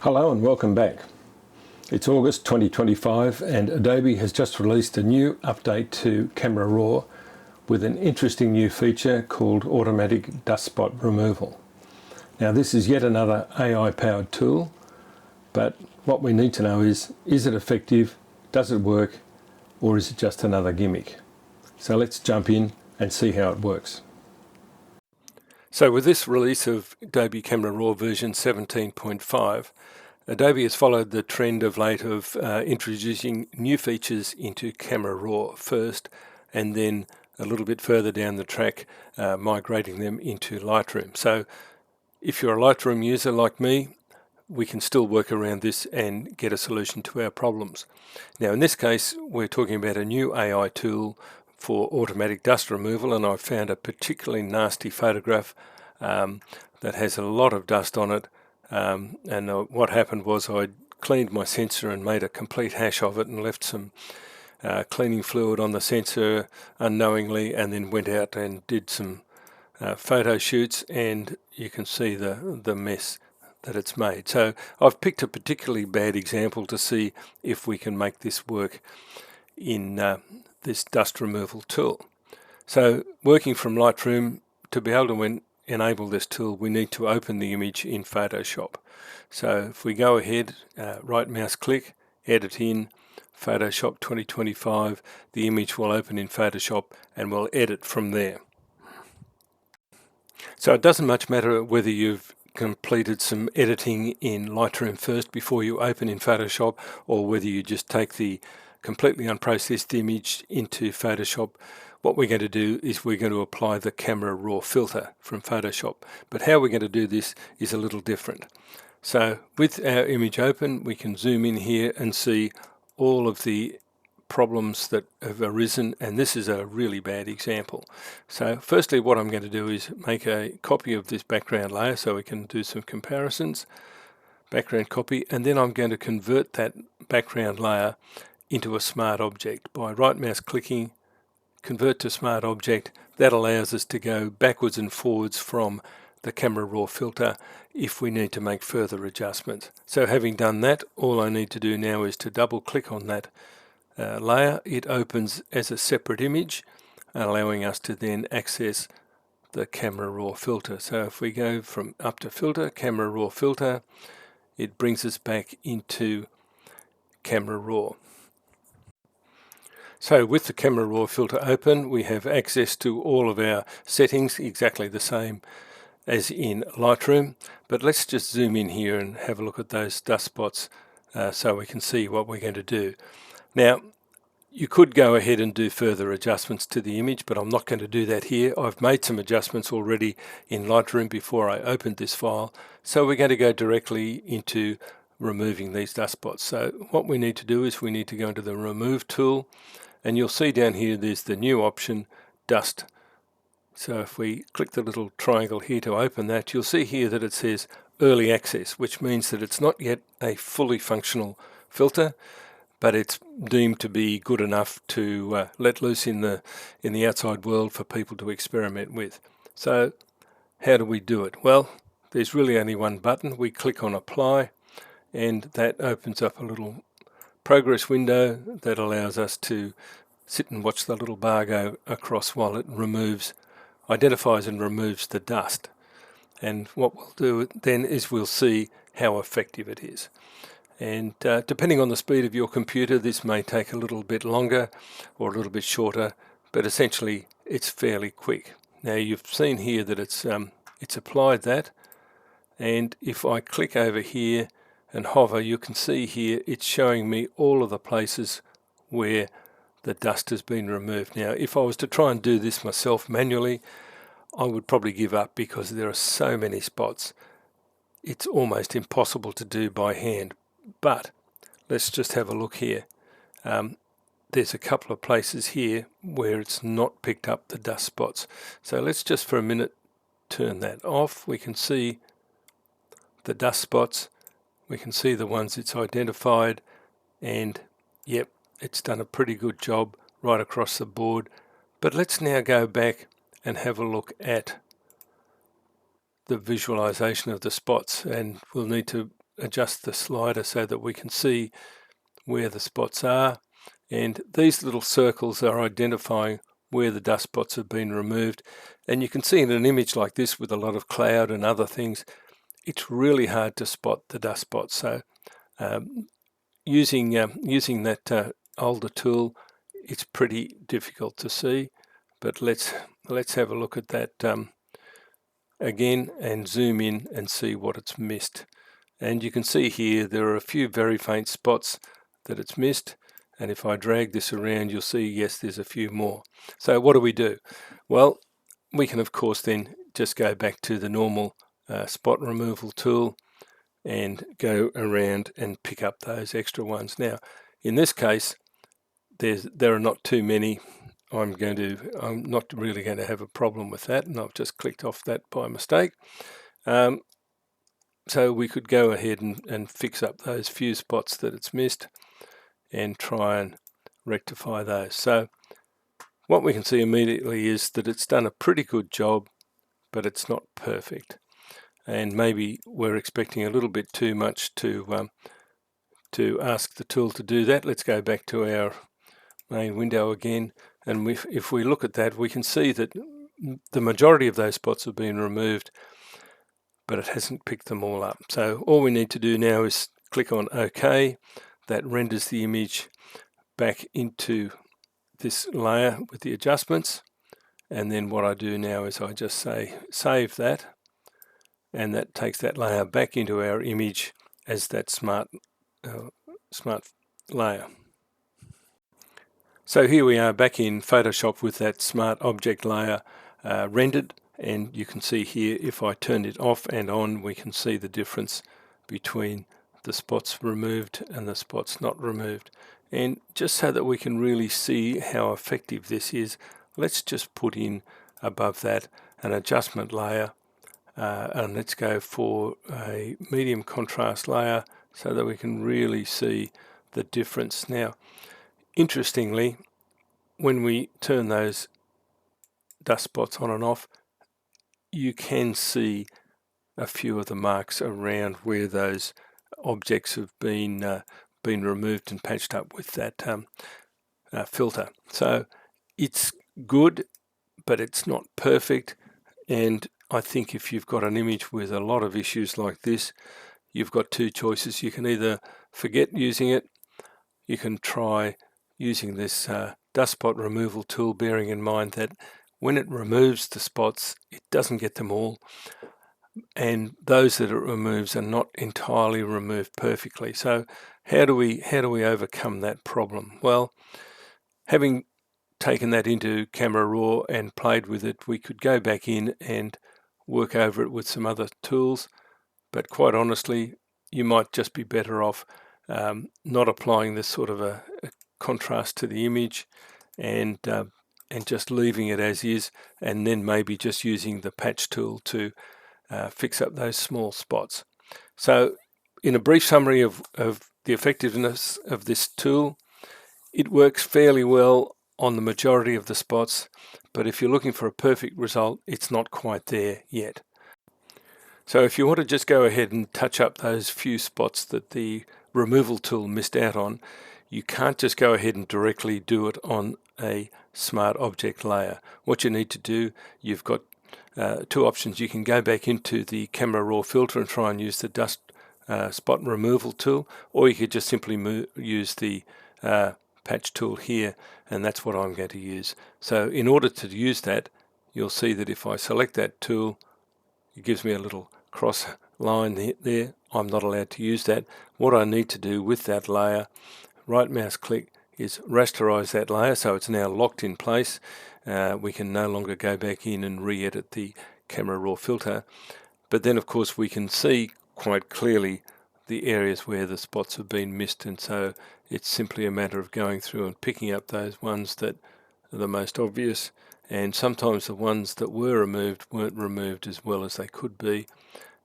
Hello and welcome back. It's August 2025 and Adobe has just released a new update to Camera Raw with an interesting new feature called automatic dust spot removal. Now this is yet another AI powered tool, but what we need to know is it effective, does it work, or is it just another gimmick? So let's jump in and see how it works. So with this release of Adobe Camera Raw version 17.5, Adobe has followed the trend of late of introducing new features into Camera Raw first, and then a little bit further down the track migrating them into Lightroom. So if you're a Lightroom user like me, we can still work around this and get a solution to our problems. Now in this case we're talking about a new AI tool for automatic dust removal, and I found a particularly nasty photograph that has a lot of dust on it. What happened was I cleaned my sensor and made a complete hash of it and left some cleaning fluid on the sensor unknowingly, and then went out and did some photo shoots, and you can see the mess that it's made. So I've picked a particularly bad example to see if we can make this work in this dust removal tool. So working from Lightroom, to be able to enable this tool, we need to open the image in Photoshop. So if we go ahead, right mouse click, edit in, Photoshop 2025, the image will open in Photoshop and we'll edit from there. So it doesn't much matter whether you've completed some editing in Lightroom first before you open in Photoshop, or whether you just take the completely unprocessed image into Photoshop. What we're going to do is we're going to apply the Camera Raw filter from Photoshop. But how we're going to do this is a little different. So with our image open, we can zoom in here and see all of the problems that have arisen, and this is a really bad example. So firstly, what I'm going to do is make a copy of this background layer so we can do some comparisons. Background copy, and then I'm going to convert that background layer into a smart object by right mouse clicking, convert to smart object. That allows us to go backwards and forwards from the Camera Raw filter if we need to make further adjustments. So having done that, all I need to do now is to double click on that layer. It opens as a separate image, allowing us to then access the Camera Raw filter. So if we go from up to filter, Camera Raw filter, it brings us back into Camera Raw. So with the Camera Raw filter open, we have access to all of our settings, exactly the same as in Lightroom. But let's just zoom in here and have a look at those dust spots so we can see what we're going to do. Now, you could go ahead and do further adjustments to the image, but I'm not going to do that here. I've made some adjustments already in Lightroom before I opened this file. So we're going to go directly into removing these dust spots. So what we need to do is we need to go into the Remove tool, and you'll see down here there's the new option, Dust. So if we click the little triangle here to open that, you'll see here that it says Early Access, which means that it's not yet a fully functional filter, but it's deemed to be good enough to let loose in the outside world for people to experiment with. So how do we do it? Well, there's really only one button. We click on Apply, and that opens up a little progress window that allows us to sit and watch the little bar go across while it identifies and removes the dust. And what we'll do then is we'll see how effective it is. And depending on the speed of your computer, this may take a little bit longer or a little bit shorter, but essentially it's fairly quick. Now you've seen here that it's applied that, and if I click over here and hover, you can see here it's showing me all of the places where the dust has been removed. Now if I was to try and do this myself manually, I would probably give up because there are so many spots. It's almost impossible to do by hand. But let's just have a look here. There's a couple of places here where it's not picked up the dust spots. So let's just for a minute turn that off. We can see the dust spots. We can see the ones it's identified, and yep, it's done a pretty good job right across the board. But let's now go back and have a look at the visualization of the spots, and we'll need to adjust the slider so that we can see where the spots are, and these little circles are identifying where the dust spots have been removed. And you can see in an image like this with a lot of cloud and other things, it's really hard to spot the dust spots. So using that older tool, it's pretty difficult to see. But let's have a look at that again and zoom in and see what it's missed. And you can see here there are a few very faint spots that it's missed, and if I drag this around you'll see, yes, there's a few more. So what do? Well, we can of course then just go back to the normal spot removal tool and go around and pick up those extra ones. Now in this case there are not too many. I'm not really going to have a problem with that, and I've just clicked off that by mistake. So we could go ahead and fix up those few spots that it's missed and try and rectify those. So what we can see immediately is that it's done a pretty good job, but it's not perfect. And maybe we're expecting a little bit too much to ask the tool to do that. Let's go back to our main window again, and if we look at that, we can see that the majority of those spots have been removed, but it hasn't picked them all up. So all we need to do now is click on OK. That renders the image back into this layer with the adjustments, and then what I do now is I just say save that, and that takes that layer back into our image as that smart layer. So here we are back in Photoshop with that smart object layer rendered, and you can see here if I turn it off and on, we can see the difference between the spots removed and the spots not removed. And just so that we can really see how effective this is, let's just put in above that an adjustment layer, and let's go for a medium contrast layer so that we can really see the difference. Now interestingly, when we turn those dust spots on and off, you can see a few of the marks around where those objects have been removed and patched up with that filter. So it's good, but it's not perfect. And I think if you've got an image with a lot of issues like this, you've got two choices. You can either forget using it, you can try using this dust spot removal tool, bearing in mind that when it removes the spots, it doesn't get them all, and those that it removes are not entirely removed perfectly. So how do we overcome that problem? Well, having taken that into Camera Raw and played with it, we could go back in and work over it with some other tools, but quite honestly, you might just be better off not applying this sort of a contrast to the image and just leaving it as is, and then maybe just using the patch tool to fix up those small spots. So in a brief summary of the effectiveness of this tool, it works fairly well on the majority of the spots, but if you're looking for a perfect result, it's not quite there yet. So if you want to just go ahead and touch up those few spots that the removal tool missed out on, you can't just go ahead and directly do it on a smart object layer. What you need to do, you've got two options. You can go back into the Camera Raw filter and try and use the dust spot removal tool, or you could just simply use the patch tool here, and that's what I'm going to use. So in order to use that, you'll see that if I select that tool, it gives me a little cross line there. I'm not allowed to use that. What I need to do with that layer, right mouse click, is rasterize that layer so it's now locked in place. We can no longer go back in and re-edit the Camera Raw filter, but then of course we can see quite clearly the areas where the spots have been missed, and so it's simply a matter of going through and picking up those ones that are the most obvious, and sometimes the ones that were removed weren't removed as well as they could be,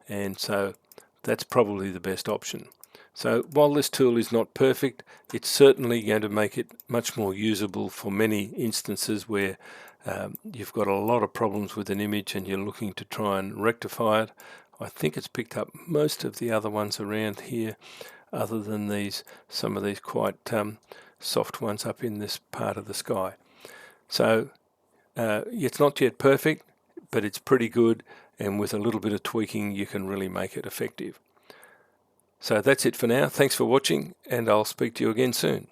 and so that's probably the best option. So while this tool is not perfect, it's certainly going to make it much more usable for many instances where you've got a lot of problems with an image and you're looking to try and rectify it. I think it's picked up most of the other ones around here, other than some of these quite soft ones up in this part of the sky. So it's not yet perfect, but it's pretty good, and with a little bit of tweaking you can really make it effective. So that's it for now. Thanks for watching, and I'll speak to you again soon.